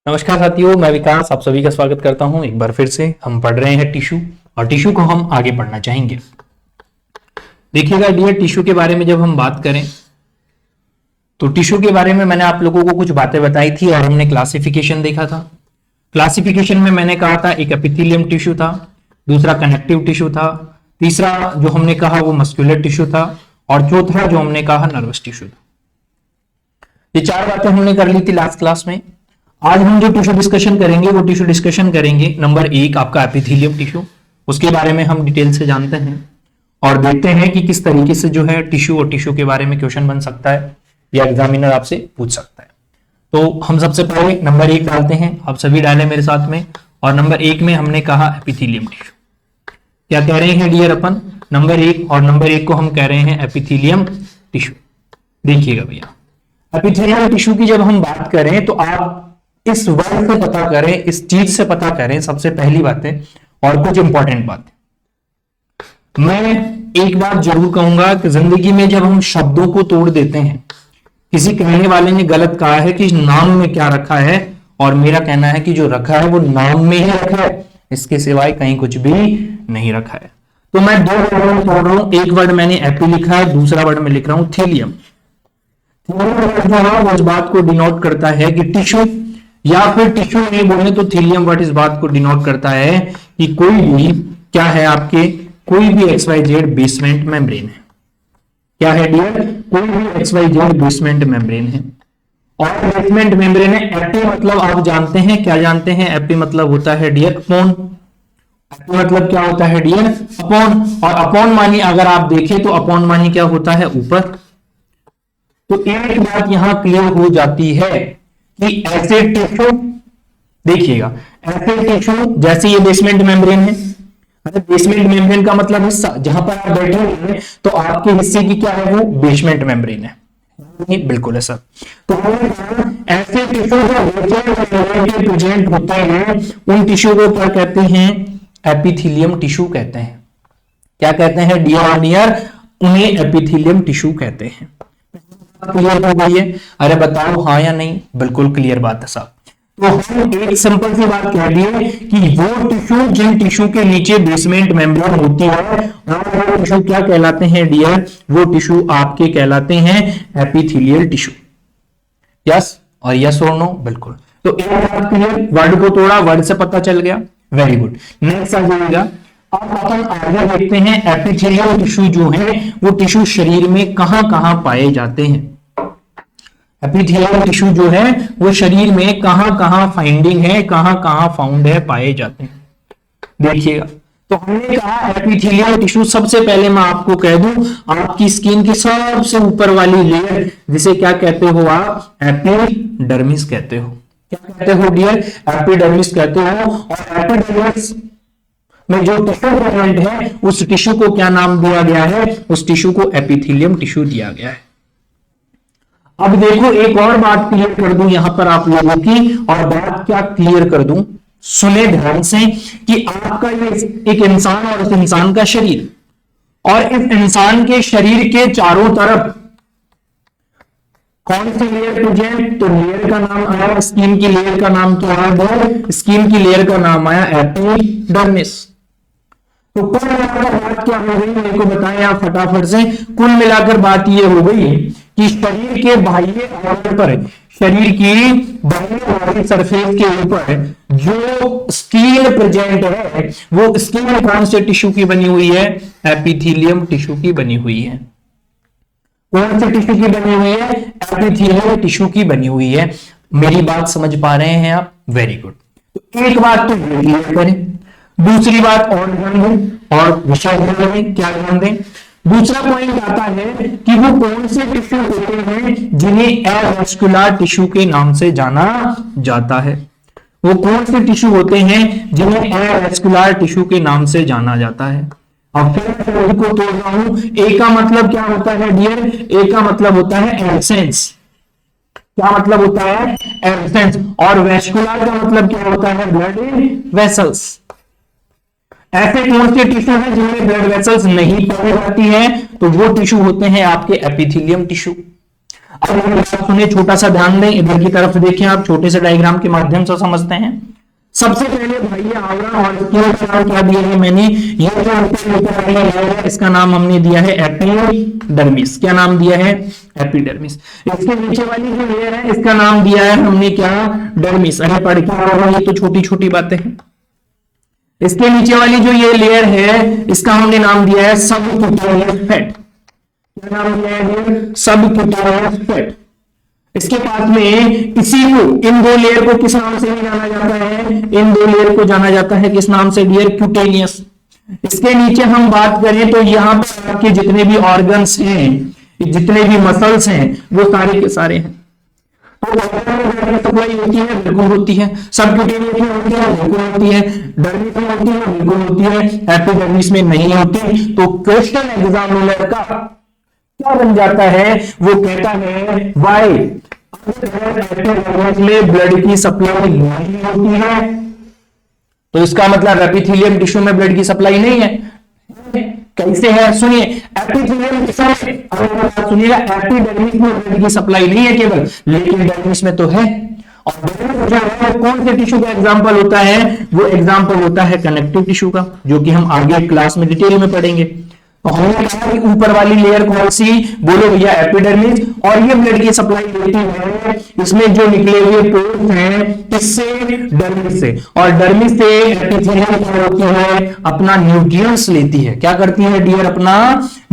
नमस्कार साथियों, मैं विकास आप सभी का स्वागत करता हूं। एक बार फिर से हम पढ़ रहे हैं टिश्यू और टिश्यू को हम आगे पढ़ना चाहेंगे। देखिएगा डियर, टिश्यू के बारे में जब हम बात करें तो टिश्यू के बारे में मैंने आप लोगों को कुछ बातें बताई थी और हमने क्लासिफिकेशन देखा था। क्लासिफिकेशन में मैंने कहा था एक एपिथेलियम टिश्यू था, दूसरा कनेक्टिव टिश्यू था, तीसरा जो हमने कहा वो मस्कुलर टिश्यू था और चौथा जो हमने कहा नर्वस टिश्यू था। ये चार बातें हमने कर ली थी लास्ट क्लास में। आज हम जो टिश्यू डिस्कशन करेंगे वो टिश्यू डिस्कशन करेंगे नंबर 1 आपका एपिथेलियम टिश्यू। उसके बारे में हम डिटेल से जानते हैं और देखते हैं कि किस तरीके से जो है टिश्यू और टिश्यू के बारे में क्वेश्चन बन सकता है या एग्जामिनर आपसे पूछ सकता है। तो हम सबसे पहले नंबर 1 डालते हैं, आप सभी डालें मेरे साथ में। और नंबर 1 में हमने कहा एपिथेलियम टिश्यू। क्या कह रहे हैं डियर अपन? नंबर 1 और नंबर 1 को हम कह रहे हैं एपिथेलियम टिश्यू। देखिएगा भैया, एपिथेलियम टिश्यू की जब हम बात करें तो आप इस वर्ड से पता करें, इस चीज से पता करें सबसे पहली बातें और कुछ इंपॉर्टेंट बातें। मैं एक बात जरूर कहूंगा कि जिंदगी में जब हम शब्दों को तोड़ देते हैं, किसी कहने वाले ने गलत कहा है कि नाम में क्या रखा है और मेरा कहना है कि जो रखा है वो नाम में ही रखा है, इसके सिवाय कहीं कुछ भी नहीं रखा है। तो मैं दो वर्ड तोड़ रहा हूं, एक वर्ड मैंने एपी लिखा है, दूसरा वर्ड में लिख रहा हूं थीलियम। वो इस बात को डिनोट करता है कि टिश्यू, या फिर टिश्यू नहीं बोले तो थीलियम वर्ड इस बात को डिनोट करता है कि कोई भी क्या है आपके, कोई भी XYZ बेसमेंट मेम्ब्रेन है। क्या है डियर? कोई भी XYZ बेसमेंट मेम्ब्रेन है। और बेसमेंट मेम्ब्रेन है। एपी मतलब आप जानते हैं, क्या जानते हैं? एपी मतलब होता है डियर अपॉन। एपी मतलब क्या होता है डियर? अपॉन। और अपॉन मानी अगर आप देखें तो अपॉन मानी क्या होता है? ऊपर। तो एक बात यहां क्लियर हो जाती है कि ऐसे टिश्यू, देखिएगा ऐसे टिश्यू जैसे ये बेसमेंट मेम्ब्रेन है, बेसमेंट मेम्ब्रेन का मतलब हिस्सा जहां पर आप बैठे हुए हैं तो आपके हिस्से की क्या है? वो बेसमेंट मेम्ब्रेन है। बिल्कुल है सर। तो ऐसे टिश्यू जो प्रेजेंट होते हैं उन टिश्यू को क्या कहते हैं? एपिथेलियम टिश्यू कहते हैं। क्या कहते हैं डियर? उन्हें एपिथेलियम टिश्यू कहते हैं। क्लियर हो गई है? अरे बताओ हाँ या नहीं? बिल्कुल क्लियर बात है साहब। तो हम एक सिंपल सी बात कह दिए कि वो टिश्यू जिन टिश्यू के नीचे बेसमेंट मेम्ब्रेन होती है वो टिश्यू क्या कहलाते हैं डियर? वो टिश्यू आपके कहलाते हैं एपिथेलियल टिश्यू। यस और यस और नो? बिल्कुल। तो एक बात क्लियर, वर्ड को तोड़ा, वर्ड से पता चल गया। Very good. नेक्स्ट आ जाएगा, अब अपन आगे देखते हैं एपिथेलियल टिश्यू जो है वो टिश्यू शरीर में कहां कहां पाए जाते हैं। एपिथेलियल टिश्यू जो है वो शरीर में कहां कहां फाइंडिंग है, कहां कहां फाउंड है, पाए जाते हैं। देखिएगा, तो हमने कहा एपिथेलियल टिश्यू, सबसे पहले मैं आपको कह दूं आपकी स्किन की सबसे ऊपर वाली लेयर जिसे क्या कहते हो आप? एपिडर्मिस कहते हो। क्या कहते हो डियर? एपिडर्मिस कहते हो। और एपिडर्मिस में जो टिश्यू प्रेजेंट है उस टिश्यू को क्या नाम दिया गया है? उस टिश्यू को एपिथेलियम टिश्यू दिया गया है। अब देखो एक और बात क्लियर कर दूं यहां पर आप लोगों की, और बात क्या क्लियर कर दूं, सुने ध्यान से, कि आपका ये एक इंसान और उस इंसान का शरीर, और इस इंसान के शरीर के चारों तरफ कौन सी लेयर प्रेजेंट? तो लेयर का नाम आया, स्किन की लेयर का नाम क्या है? स्किन की लेयर का नाम आया एपिडर्मिस। तो कुल मिलाकर बात क्या हो गई मेरे को बताएं आप फटाफट से। कुल मिलाकर बात ये हो गई कि शरीर के बाह्य आवरण पर, शरीर की बाह्य सरफेस के ऊपर जो स्किन प्रेजेंट है वो स्किन कौन से टिश्यू की बनी हुई है? एपिथेलियम टिश्यू की बनी हुई है। कौन से टिश्यू की बनी हुई है? एपिथेलियम टिश्यू की बनी हुई है। मेरी बात समझ पा रहे हैं आप? Very good. तो एक बात तो क्लियर करें, दूसरी बात और ध्यान दें और विषय ध्यान दें। क्या ध्यान दें? दूसरा पॉइंट आता है कि वो कौन से टिश्यू होते हैं जिन्हें एवास्कुलर टिश्यू के नाम से जाना जाता है। वो कौन से टिश्यू होते हैं जिन्हें एवास्कुलर टिश्यू के नाम से जाना जाता है। अब फिर को तोड़ रहा हूं। ए का मतलब क्या होता है डियर? ए का मतलब होता है एब्सेंस। क्या मतलब होता है? एब्सेंस। और वैस्कुलर का मतलब क्या होता है? Blood vessels. ऐसे कौन से टिश्यू हैं जिनमें ब्लड वेसल्स नहीं पाई जाती है? तो वो टिश्यू होते हैं आपके एपिथेलियम टिश्यू। अब हम बात सुनिए, छोटा सा ध्यान दें, इधर की तरफ देखें, आप छोटे से डायग्राम के माध्यम से समझते हैं। सबसे पहले भाई आवरण और इसके नाम क्या दिया है मैंने, ये जो ऊपर वाला लेयर है इसका नाम हमने दिया है एपिडर्मिस। क्या नाम दिया है? एपिडर्मिस। इसके नीचे वाली जो लेयर है इसका नाम दिया है हमने क्या? डर्मिस। अरे पढ़ के आओ, ये तो छोटी छोटी बातें हैं। इसके नीचे वाली जो ये लेयर है इसका हमने नाम दिया है सबक्यूटेनियस फैट। क्या नाम दिया है? Subcutaneous fat. इसके पास में इसी को, इन दो लेयर को किस नाम से जाना जाता है? इन दो लेयर को जाना जाता है किस नाम से डियर? क्यूटेनियस। इसके नीचे हम बात करें तो यहाँ पर आपके जितने भी ऑर्गन्स हैं, जितने भी मसल्स हैं, वो सारे के सारे हैं। तो सप्लाई होती है, बिल्कुल होती है। सबक्यूटेनियस में होती है, बिल्कुल होती है। डर्मिस में होती है, बिल्कुल होती है। एपिडर्मिस में नहीं होती। तो क्वेश्चन एग्जामिनर का क्या बन जाता है? वो कहता है वाई में ब्लड की सप्लाई नहीं होती है, तो इसका मतलब एपिथेलियम टिश्यू में ब्लड की सप्लाई नहीं है। कैसे है? सुनिए, एपिथेलियम सुनिएगा, एपिडर्मिस में ब्लड की सप्लाई नहीं है केवल, लेकिन डर्मिस में तो है। और कौन से टिश्यू का एग्जांपल होता है? वो एग्जांपल होता है कनेक्टिव टिश्यू का, जो कि हम आगे क्लास में डिटेल में पढ़ेंगे। तो हमने कहा कि ऊपर वाली लेयर कौन सी? बोलो भैया, एपिडर्मिस। और ये ब्लड की सप्लाई देती है, इसमें जो निकले हुए पोर्स हैं किससे? डर्मिस से। और डर्मिस से एपिथेलियम क्या होती है? अपना न्यूट्रिएंट्स लेती है। क्या करती है डियर? अपना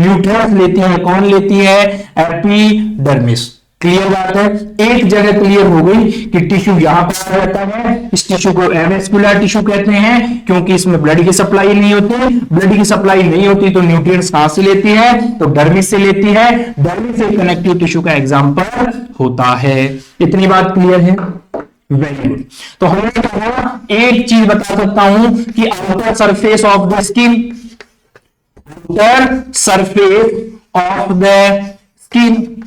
न्यूट्रिएंट्स लेती है। कौन लेती है? एपिडर्मिस। क्लियर बात है? एक जगह क्लियर हो गई कि टिश्यू यहां पर रहता है, इस टिश्यू को एवेस्कुलर टिश्यू कहते हैं, क्योंकि इसमें ब्लड की सप्लाई नहीं होती। ब्लड की सप्लाई नहीं होती तो न्यूट्रिएंट्स कहां से लेती है? तो डर्मिस से लेती है। डर्मिस से कनेक्टिव टिश्यू का एग्जांपल होता है। इतनी बात क्लियर है? Very good. तो हमने कहा एक चीज बता सकता हूं कि outer surface of the skin, outer surface of the skin.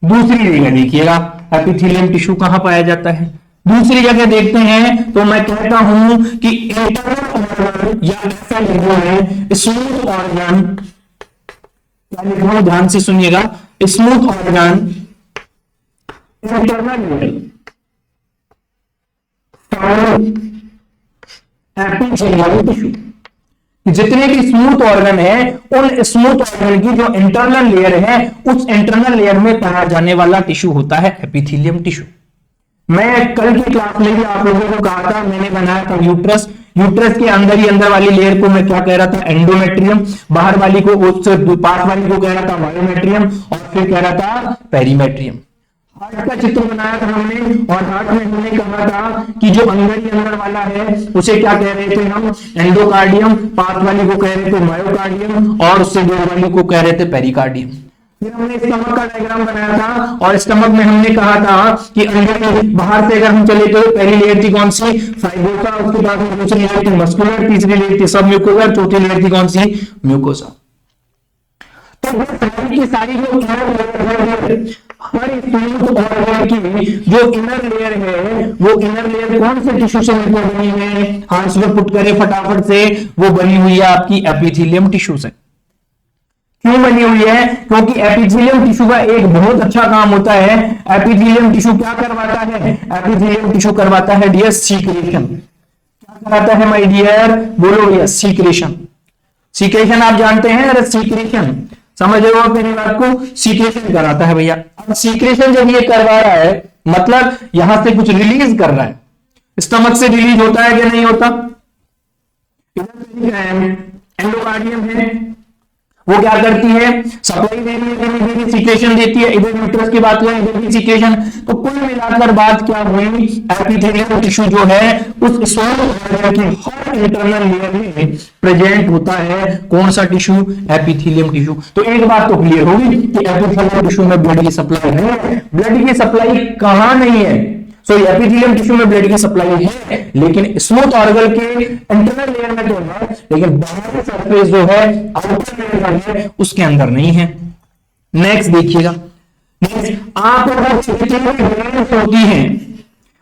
दूसरी जगह देखिएगा एपिथेलियम टिश्यू कहां पाया जाता है? दूसरी जगह देखते हैं तो मैं कहता हूं कि इंटरनल ऑर्गन, या ऐसा लिखना है स्मूथ ऑर्गन। क्या लिखना है? ध्यान से सुनिएगा, smooth organ internal epithelium tissue. जितने भी स्मूथ ऑर्गन है, उन स्मूथ ऑर्गन की जो इंटरनल लेयर है, उस इंटरनल लेयर में पाया जाने वाला टिश्यू होता है एपिथेलियम टिश्यू। मैं कल की क्लास में भी आप लोगों को कहा था, मैंने बनाया था यूट्रस। यूट्रस के अंदर ही अंदर वाली लेयर को मैं क्या कह रहा था? एंडोमेट्रियम। बाहर वाली को, उससे पास वाली को कह रहा था मायोमेट्रियम, और फिर कह रहा था पेरीमेट्रियम। हार्ट का चित्र बनाया था हमने, और हार्ट में हमने कहा था कि जो अंदर ही अंदर वाला है उसे क्या कह रहे थे हम? एंडोकार्डियम। पास वाली को कह रहे थे मायोकार्डियम, और उससे दूर वाली को कह रहे थे पेरिकार्डियम। फिर हमने स्टमक का डायग्राम बनाया था, और स्टमक में हमने कहा था कि अंदर बाहर से अगर हम चले तो पहली लेयर थी कौन सी? फाइब्रोसा। उसके बाद दूसरी लेयर थी मस्कुलर, तीसरी लेयर थी सब म्यूकोसा, चौथी लेयर थी कौन सी? म्यूकोसा। तो सारी की सारी जो हर स्मूथ ऑर्गन की जो इनर लेयर है, वो इनर लेयर कौन से टिश्यू से मिलकर बनी है? हाँ, इसमें पुट करे फटाफट से, वो बनी हुई है आपकी एपिथेलियम टिश्यू से। क्यों बनी हुई है? क्योंकि एपिथेलियम टिश्यू का एक बहुत अच्छा काम होता है। एपिथेलियम टिश्यू क्या करवाता है? एपिथेलियम टिश्यू करवाता है डियर सीक्रेशन। क्या कराता है माय डियर? बोलो भैया, सीक्रेशन। सीक्रेशन आप जानते हैं? अरे सीक्रेशन समझ रहे हो मेरी बात को? सीक्रेशन कराता है भैया। अब सीक्रेशन जब ये करवा रहा है, मतलब यहां से कुछ रिलीज कर रहा है। स्टमक से रिलीज होता है कि नहीं होता? एंडोकार्डियम है, वो क्या करती है? सप्लाई दे रही है, इधर सीक्रेशन देती है। इधर यूट्रस की बात करें, इधर भी सीक्रेशन। तो कुल मिलाकर बात क्या हुई? एपिथेलियम टिश्यू जो है उस स्मूथ ऑर्गन की हर इंटरनल लेयर में प्रेजेंट होता है। कौन सा टिश्यू? Epithelium tissue. तो एक बात तो क्लियर होगी कि एपिथेलियम टिश्यू में ब्लड की सप्लाई है। ब्लड की सप्लाई कहां नहीं है? सो एपिथेलियम टिश्यू में ब्लड की सप्लाई है, लेकिन स्मूथ ऑर्गन के इंटरनल लेयर में तो है, लेकिन बाहरी सरफेस जो है, आउटर लेयर है, उसके अंदर नहीं है। नेक्स्ट देखिएगा, आप ग्रेन्स होती हैं,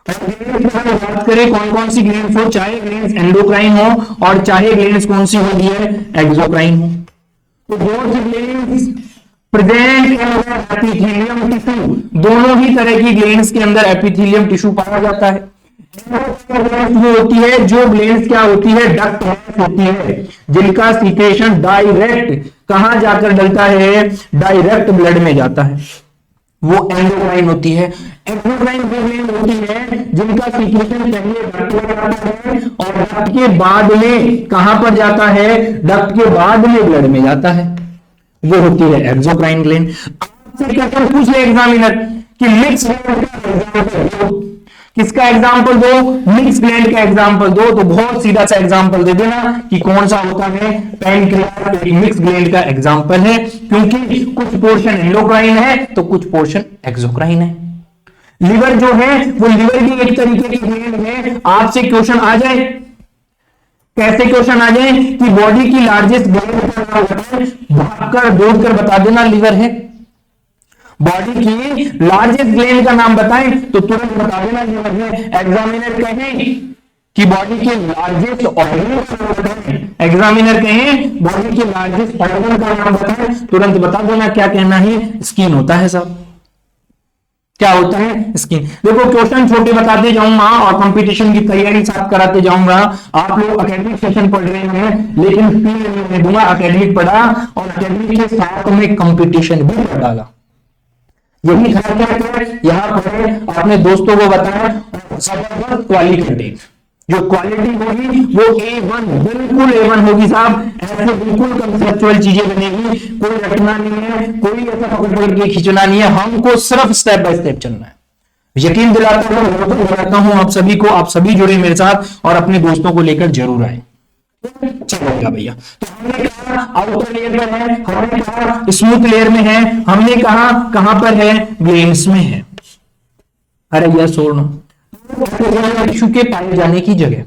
बात करें कौन कौन सी ग्रेन्स हो, चाहे ग्रेन्स एंडोक्राइन हो और चाहे ग्रेन्स कौन सी होगी है? एक्सोक्राइन हो। तो those grains present in epithelium tissue, दोनों ही तरह की ग्लैंड्स के अंदर एपिथेलियम टिश्यू पाया जाता है। वो होती है जो ग्लैंड्स क्या होती है, डक्ट होती है, जिनका सीक्रेशन डायरेक्ट कहां जाकर डलता है, डायरेक्ट ब्लड में जाता है, वो एंडोक्राइन होती है। एक्सोक्राइन वो ग्लैंड होती है जिनका सीक्रेशन पहले डक्ट में जाता है और डक्ट के बाद में कहां पर जाता है, डक्ट के बाद में ब्लड में जाता है, वो होती है एक्सोक्राइन ग्लैंड। आपसे क्वेश्चन पूछ ले एग्जामिनर कि मिक्स ग्लैंड का एग्जांपल दो, किसका एग्जांपल दो, मिक्स ग्लैंड का एग्जांपल दो, तो बहुत सीधा सा एग्जांपल दे देना कि कौन सा होता है, पैनक्रियास मिक्स ग्लैंड का एग्जांपल है, क्योंकि कुछ पोर्शन एंडोक्राइन है तो कुछ पोर्शन एक्सोक्राइन है। लिवर जो है वो लिवर भी एक तरीके की ग्लैंड है। आपसे क्वेश्चन आ जाए, कैसे क्वेश्चन आ जाए कि बॉडी की लार्जेस्ट ग्लैंड का नाम बताएं, भागकर दौड़कर बता देना लिवर है। बॉडी की लार्जेस्ट ग्लैंड का नाम बताएं तो तुरंत बता देना लिवर है। एग्जामिनर कहें कि बॉडी के लार्जेस्ट ऑर्गन का नाम बताएं, एग्जामिनर कहें बॉडी के लार्जेस्ट ऑर्गन का नाम बताएं, तुरंत बता देना क्या कहना है, स्किन होता है साहब। क्या होता है, स्किन। देखो क्वेश्चन छोटे बताते जाऊंगा और कंपटीशन की तैयारी साथ कराते जाऊंगा। आप लोग एकेडमिक सेशन पढ़ रहे हैं लेकिन फील्ड में दूंगा, एकेडमिक पढ़ा और एकेडमिक के साथ में कंपटीशन भी डाला। यही खास यहाँ पर अपने दोस्तों को बताया, जबरदस्त क्वालिटी, जो क्वालिटी होगी वो A1, बिल्कुल A1 होगी साहब। ऐसे बिल्कुल कंसेप्चुअल चीजें बनेगी, कोई रटना नहीं है, कोई ऐसा पकड़ के खींचना नहीं है, हमको सिर्फ स्टेप बाय स्टेप चलना है। यकीन दिलाता हूं आप सभी को, आप सभी जुड़े मेरे साथ और अपने दोस्तों को लेकर जरूर आए। चलेगा भैया। तो हमने कहा आउटर लेयर में है, हमने कहा स्मूथ लेयर में है, हमने कहा कहां पर है, ग्लैंड्स में है। अरे यस और नो, टिश्यू के पाए जाने की जगह।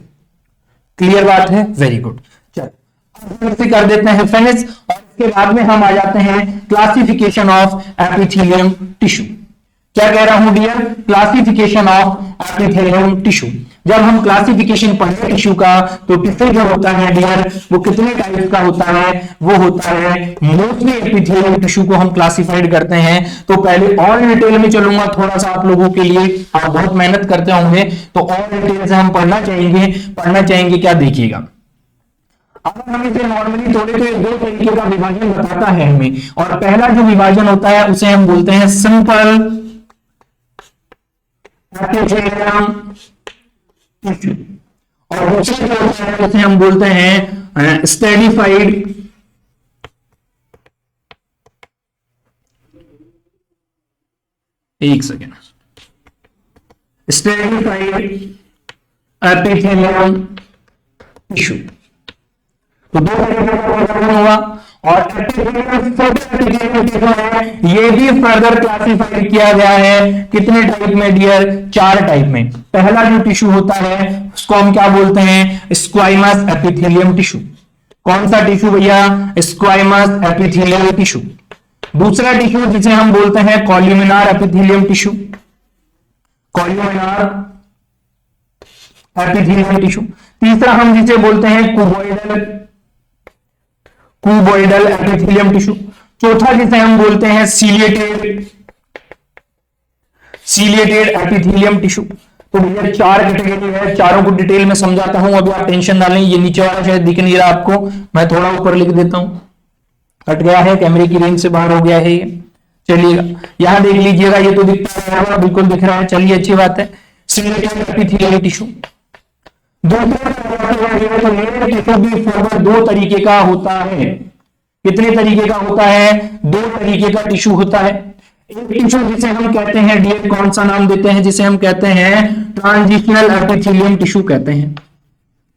क्लियर बात है, वेरी गुड। चलो कर देते हैं फिनिश और इसके बाद में हम आ जाते हैं क्लासिफिकेशन ऑफ एपिथेलियम टिश्यू। क्या कह रहा हूं dear, classification of epithelium tissue. जब हम क्लासिफिकेशन पढ़े टिश्यू का तो टिश्यू जो होता है डियर वो कितने टाइप का होता है, वो होता है मोस्टली एपिथेलियम टिश्यू को हम क्लासिफाइड करते हैं। तो पहले और डिटेल में चलूंगा थोड़ा सा आप लोगों के लिए, आप बहुत मेहनत करते होंगे तो और डिटेल से हम पढ़ना चाहेंगे क्या, देखिएगा। अब हम इसे नॉर्मली थोड़े से दो तरीके का विभाजन बताता है हमें, और पहला जो विभाजन होता है उसे हम बोलते हैं सिंपल एपिथेलियम टिश्यू, और दूसरा जो होता है उसे हम बोलते हैं स्ट्रेटिफाइड स्ट्रेटिफाइड एपिथेलियम टिश्यू। तो दो तरीके का विभाजन हुआ, और ये भी फर्दर क्लासिफाइड किया गया है कितने टाइप में डियर, 4 टाइप में। पहला जो टिश्यू होता है उसको हम क्या बोलते हैं, स्क्वाइमस एपिथेलियम टिश्यू। कौन सा टिश्यू भैया, स्क्वाइमस एपिथेलियम टिश्यू। दूसरा टिश्यू जिसे हम बोलते हैं कॉल्यूमिनार एपिथेलियम टिश्यू, कॉल्यूमिनार एपिथेलियम टिश्यू। तीसरा हम जिसे बोलते हैं क्यूबॉइडल एपिथेलियम टिश्यू। चौथा जिसे हम बोलते हैं सीलिएटेड एपिथेलियम टिश्यू। तो भैया 4 कैटेगरी है, चारों को डिटेल में समझाता हूं, अभी आप टेंशन ना लें। ये नीचे वाला शायद दिख नहीं रहा आपको, मैं थोड़ा ऊपर लिख देता हूं, हट गया है, कैमरे की रेंज से बाहर हो गया है ये। चलिएगा यहां देख लीजिएगा, ये तो दिखता है, बिल्कुल दिख रहा है, चलिए अच्छी बात है। Ciliated epithelium tissue. दो तरीके का होता है, कितने तरीके का होता है, 2 तरीके का टिश्यू होता है। एक टिश्यू जिसे हम कहते हैं डियर, कौन सा नाम देते हैं, जिसे हम कहते हैं ट्रांजिशनल एपिथेलियम टिश्यू कहते हैं।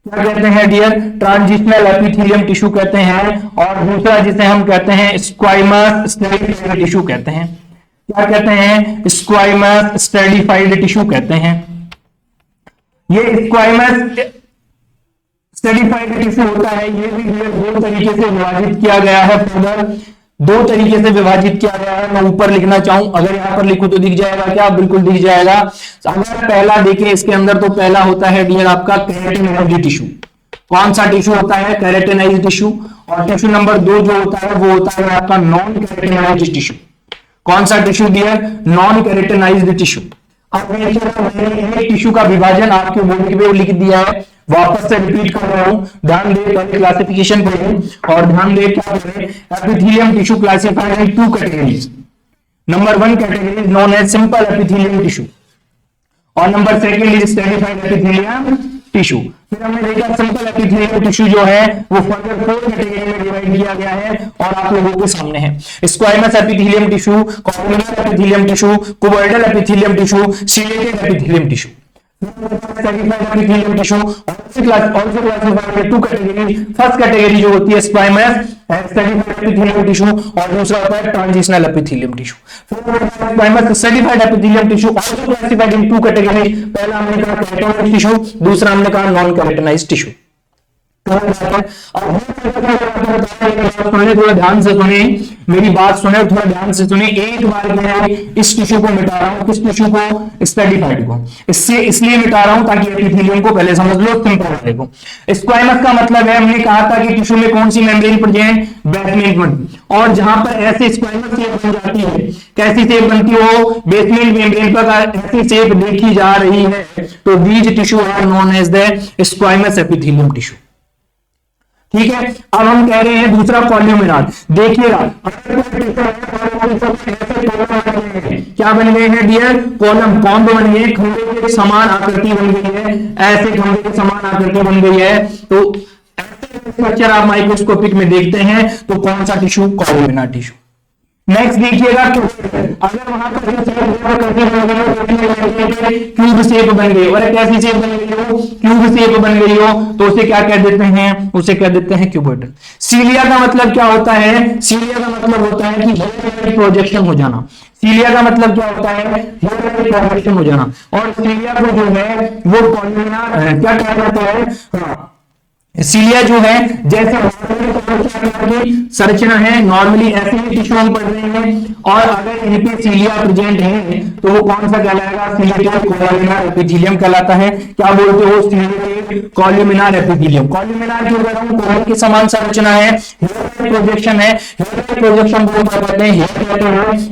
क्या कहते हैं डियर, ट्रांजिशनल एपिथेलियम टिश्यू कहते हैं। और दूसरा जिसे हम कहते हैं स्क्वाइमस स्ट्रेटिफाइड टिश्यू कहते हैं। क्या कहते हैं, स्क्वाइमस स्ट्रेटिफाइड टिश्यू कहते हैं। ये स्क्वाइमस स्ट्रेटिफाइड टिश्यू होता है, ये भी 2 तरीके से विभाजित किया गया है, फर्दर 2 तरीके से विभाजित किया गया है। मैं ऊपर लिखना चाहूं, अगर यहां पर लिखूं तो दिख जाएगा क्या, बिल्कुल दिख जाएगा। अगर पहला देखें इसके अंदर, तो पहला होता है डियर आपका केराटिनाइज्ड टिश्यू। कौन सा टिश्यू होता है, केराटिनाइज्ड टिश्यू। और टिश्यू नंबर 2 जो होता है वो होता है आपका नॉन केराटिनाइज्ड टिश्यू। कौन सा tissue dear? Non keratinized tissue. अब एक टिश्यू का विभाजन आपके बोर्ड पे लिख दिया है, वापस से रिपीट कर रहा हूं, ध्यान दे, पहले क्लासिफिकेशन पढ़ें और ध्यान दे क्या करें। Epithelium tissue classified in 2 categories. Number 1 category is known as simple epithelium tissue और number 2 is stratified epithelium tissue. फिर हमने देखा सिंपल एपिथेलियम टिश्यू जो है वो फर्दर 4 कैटेगरी में डिवाइड किया गया है और आप लोगों के सामने है। स्क्वाइमस epithelium tissue, combination epithelium tissue, cuboidal epithelium tissue, chelated epithelium tissue. Tissue also classified in 2 categories। First category जो होती है स्क्वाइमस एपिथेलियम टिश्यू और दूसरा होता है transitional epithelium tissue. स्क्वाइमस certified epithelium tissue also classified in 2 categories। पहला हमने कहा केराटिनाइज्ड टिश्यू, दूसरा हमने कहा नॉन केराटिनाइज्ड टिश्यू। थोड़ा ध्यान से सुने, मेरी बात सुने, थोड़ा ध्यान से सुने। एक बार मैं इस टिश्यू को मिटा रहा हूं, किस टिश्यू को? स्ट्रेटिफाइड को। इससे इसलिए मिटा रहा हूं ताकि एपिथेलियम को पहले समझ लो, सिंपल वाले को। स्क्वाइमस का मतलब है, हमने कहा था कि टिश्यू में कौन सी मेम्ब्रेन प्रेजेंट? बेसमेंट में। और जहां पर ऐसे स्क्वाइमस शेप बन जाती है, कैसी शेप बनती हो? बेसमेंट मेम्ब्रेन पर ऐसी शेप देखी जा रही है, तो these tissue are known as the squamous epithelium tissue. ठीक है, अब हम कह रहे हैं दूसरा कॉल्यूमिनार। देखिएगा क्या बन गए हैं डियर? कॉलम, कॉम्ब बन गए, खंभे के समान आकृति बन गई है, ऐसे खंभे के समान आकृति बन गई है। तो स्ट्रक्चर आप माइक्रोस्कोपिक में देखते हैं तो कौन सा टिश्यू? कॉल्यूमिनार टिश्यू। नेक्स्ट देखिएगा, अगर वहां पर क्यूब शेप बन गई और कैसी शेप बन गई हो? क्यूब शेप बन गई हो तो उसे क्या कह देते हैं? उसे कह देते हैं क्यूबॉइडल। सीलिया का मतलब क्या होता है? सीलिया का मतलब होता है कि प्रोजेक्शन हो जाना। सीलिया का मतलब क्या होता है? प्रोजेक्शन हो जाना। और सीलिया को जो है वो कॉल्यूमिनार क्या कहा जाता है? हाँ, सीलिया जो है जैसे संरचना है, नॉर्मली ऐसे ही टिश्यू हम पढ़ रहे हैं, और अगर इन पे सीलिया प्रेजेंट है तो वो कौन सा कहलाएगा? सिलेटेड कॉल्यूमिनार एपिथेलियम कहलाता है। क्या बोलते हो? Chelated कॉल्यूमिनार epithelium. कॉल्यूमिनार जो कॉलम के समान संरचना है, प्रोजेक्शन है, प्रोजेक्शन को कहते हैं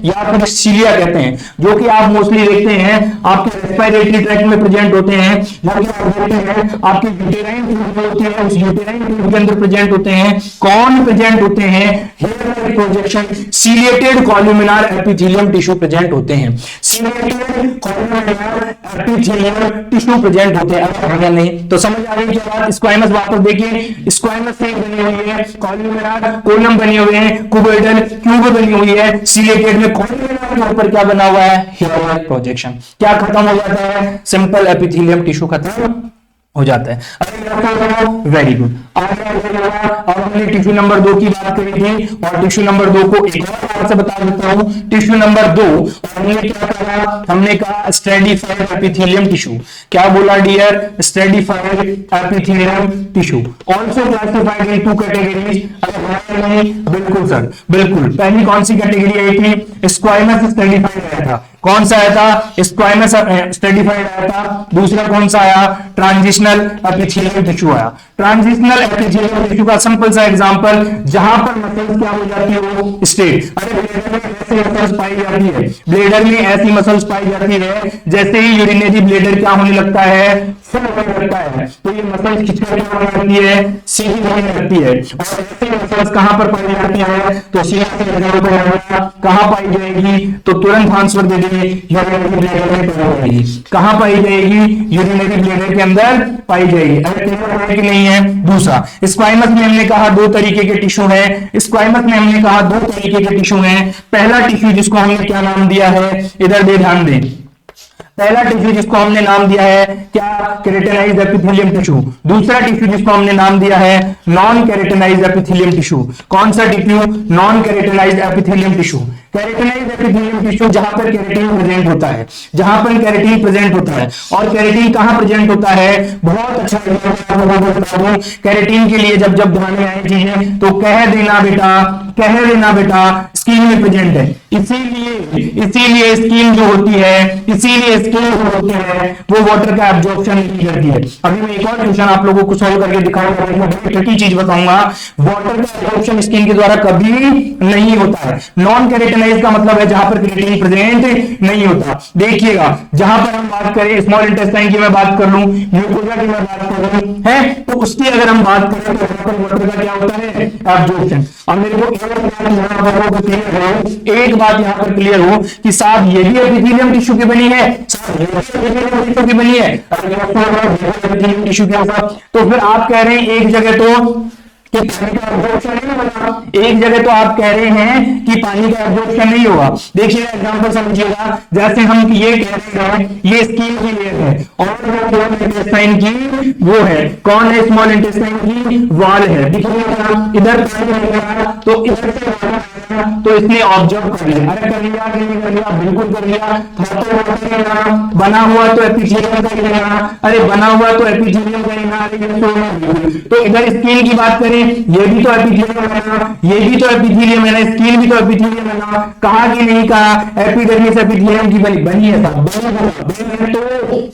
या फिर सीलिया कहते हैं, जो कि आप मोस्टली देखते हैं आपके रेस्पिरेटरी ट्रैक्ट में प्रेजेंट होते हैं, जो कि आप देखते हैं आपके यूटेराइन ट्यूब होती है, यूटेराइन ट्यूब के अंदर प्रेजेंट होते हैं। कौन प्रेजेंट होते हैं? Hair projection, ciliated columnar epithelium tissue present होते हैं। Ciliated columnar epithelium tissue present होते हैं। अगर नहीं तो समझ आ गई क्या बात? स्क्वाइमस वापस देखिए, स्क्वाइमस से बनी हुई है, कॉल्यूमिनार कॉलम बने हुए हैं, क्यूबॉइडल ट्यूब बनी हुई है, सीलेटेड में कॉल्यूमिनार के ऊपर क्या बना हुआ है? Hair projection. क्या खत्म हो जाता है? सिंपल एपिथेलियम टिश्यू खत्म हो जाता है। Very good. अब हमने टिश्यू नंबर 2 की बात करी थी और टिश्यू नंबर 2 को एक और बात से बता देता हूं। टिश्यू नंबर 2 हमने क्या कहा? हमने कहा स्ट्रेटिफाइड एपिथेलियम टिश्यू। क्या बोला dear? Stratified epithelium tissue also classified in 2 categories. बिल्कुल सर, बिल्कुल। पहली कौन सी कैटेगरी आई थी? स्क्वाइमस स्ट्रेटिफाइड आया था। कौन सा आया था? स्क्वाइमस स्ट्रेटिफाइड आया था। दूसरा कौन सा आया? ट्रांजिशनल एपिथेलियम टिश्यू आया। ट्रांजिशनल एपिथेलियम टिश्यू का सिंपल सा एग्जांपल, जहां पर मसल्स क्या हो जाती है? वो स्ट्रेट। अरे ब्लेडर में ऐसी मसल्स पाई जाती है, ब्लेडर में ऐसी मसल्स पाई जाती है जैसे ही यूरिनरी ब्लेडर क्या होने लगता है? फुल होने लगता है, तो ये मसल्स खिंचकर क्या होने लगती है? सीधी होने लगती है। और ऐसी मसल्स कहां पर पाई जाती है? तो कहां पाई जाएगी? तो तुरंत आंसर दे देंगे, यूरिनरी ब्लेडर में पाई जाएगी। कहां पाई जाएगी? यूरिनरी ब्लेडर के अंदर पाई जाएगी। अगर क्लियर है कि नहीं है? दूसरा, स्क्वाइमस में हमने कहा 2 तरीके के टिश्यू हैं। स्क्वाइमस में हमने कहा 2 तरीके के टिश्यू हैं। पहला टिश्यू जिसको हमने क्या नाम दिया है? इधर दे ध्यान दें। पहला टिश्यू जिसको हमने नाम दिया है क्या? Keratinized epithelium tissue. दूसरा टिश्यू जिसको हमने नाम दिया है नॉन केराटिनाइज्ड एपिथेलियम टिश्यू। कौन सा tissue? Non keratinized epithelium tissue. Keratinized epithelium tissue जहां पर केराटिन प्रेजेंट होता है, जहां पर केराटिन प्रेजेंट होता है। और केराटिन कहां प्रेजेंट होता है, बहुत अच्छा केराटिन के लिए जब जब ध्यान में आए चीजें तो कह देना बेटा स्किन में प्रेजेंट है। इसीलिए स्किन जो होती है, वो वाटर का एब्जॉर्प्शन नहीं करती है। अभी मैं एक और क्वेश्चन आप लोगों को सॉल्व करके दिखाऊंगा, ट्रिकी चीज बताऊंगा। वाटर का एब्जॉर्प्शन स्किन के द्वारा कभी नहीं होता है। नॉन केराटिनाइज्ड का मतलब है जहां पर केराटिन प्रेजेंट नहीं होता। देखिएगा, जहां पर हम बात करें स्मॉल इंटेस्टाइन की मैं बात कर लूं, म्यूकोसा की मैं बात कर लूं, है तो उसकी अगर हम बात करें तो वहां पर वाटर का क्या होता है, एब्जॉर्प्शन। और मेरे को एक बात यहां पर क्लियर हो कि साहब ये भी एपिथेलियम टिश्यू की बनी है, टिश्यू की बनी है, टिश्यू के साथ। तो फिर आप कह रहे हैं एक जगह तो कि पानी का एब्जॉर्प्शन नहीं होगा, एक जगह तो आप कह रहे हैं कि पानी का एब्जॉर्प्शन नहीं होगा। देखिए एग्जांपल समझिएगा, जैसे हम ये कह रहे हैं ये स्किन की लेयर है और स्मॉल इंटेस्टाइन की वो है, कौन है, स्मॉल इंटेस्टाइन की वॉल है। देखिए इधर तो इधर से तो इसने ऑब्जर्व कर लिया, अरे कर लिया कि नहीं कर लिया, बिल्कुल कर लिया। बना हुआ तो एपिथेलियम का ही रहना, अरे बना हुआ तो एपिथेलियम का ही रहना। तो इधर स्किन की बात करें, ये भी तो एपिथेलियम है ना, ये भी तो एपिथेलियम है ना, स्किन भी तो एपिथेलियम है ना। कहा कि नहीं कहा, एपिडर्मिस एपिथेलियम की बनी है साहब।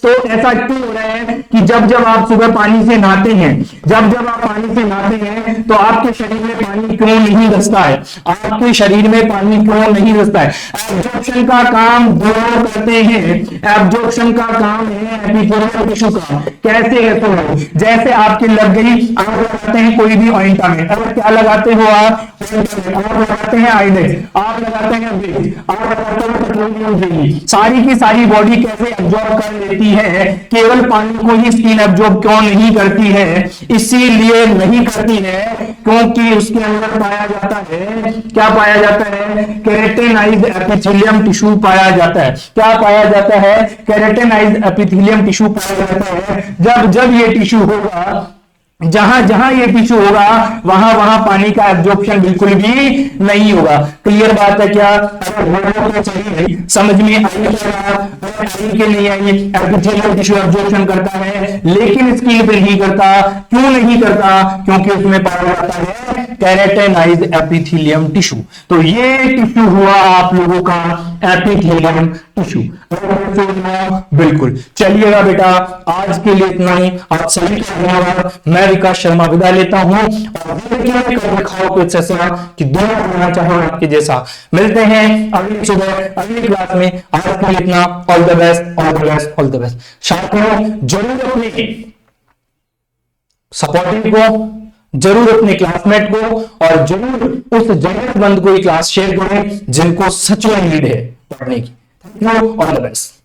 तो ऐसा क्यों हो रहा है कि जब जब आप सुबह पानी से नहाते हैं, जब जब आप पानी से नहाते हैं तो आपके शरीर में पानी क्यों नहीं धंसता है, आपके शरीर में पानी क्यों नहीं धंसता है। एब्जॉर्प्शन का काम दोनों करते हैं, एब्जॉर्प्शन का काम है एपिथेलियम टिश्यू का। कैसे है तो जैसे आपके लग गई, आप लगाते हैं कोई भी ऑइंटमेंट, अब क्या लगाते हो आप लगाते हैं आइडेक्स, आप लगाते हैं विक्स, आप लगाते हैं पेट्रोलियम जेली। सारी की सारी बॉडी कैसे एब्जॉर्ब कर लेती है, केवल पानी को ही स्किन एब्जॉर्ब क्यों नहीं करती है, इसीलिए नहीं करती है क्योंकि उसके अंदर पाया जाता है, क्या पाया जाता है, केराटिनाइज्ड एपिथेलियम टिश्यू पाया जाता है। क्या पाया जाता है, केराटिनाइज्ड एपिथेलियम टिश्यू पाया जाता है। जब जब ये टिश्यू होगा, जहां जहां ये टिश्यू होगा वहां वहां पानी का एब्जॉर्प्शन बिल्कुल भी नहीं होगा। क्लियर बात है क्या, समझ में आई के नहीं आई। एपिथेलियम टिश्यू एब्जॉर्प्शन करता है लेकिन स्किन पे नहीं करता। क्यों नहीं करता, क्योंकि उसमें पाया जाता है केराटिनाइज्ड एपिथेलियम टिश्यू। तो ये टिश्यू हुआ आप लोगों का एपिथेलियम टिश्यू। बिल्कुल, चलिएगा बेटा आज के लिए इतना ही। आप सभी का धन्यवाद। मैं विकास शर्मा विदा लेता हूं और सेशन कि दोनों बनना चाहो आपके जैसा। मिलते हैं अगली सुबह अगली क्लास में। आज के लिए इतना। All the best, all the best, all the best. साथियों जरूर अपने सपोर्टिव को, जरूर अपने क्लासमेट को और जरूर उस जरूरतमंद को क्लास शेयर करें जिनको सच में नीड है पढ़ने की। Thank you, all the best.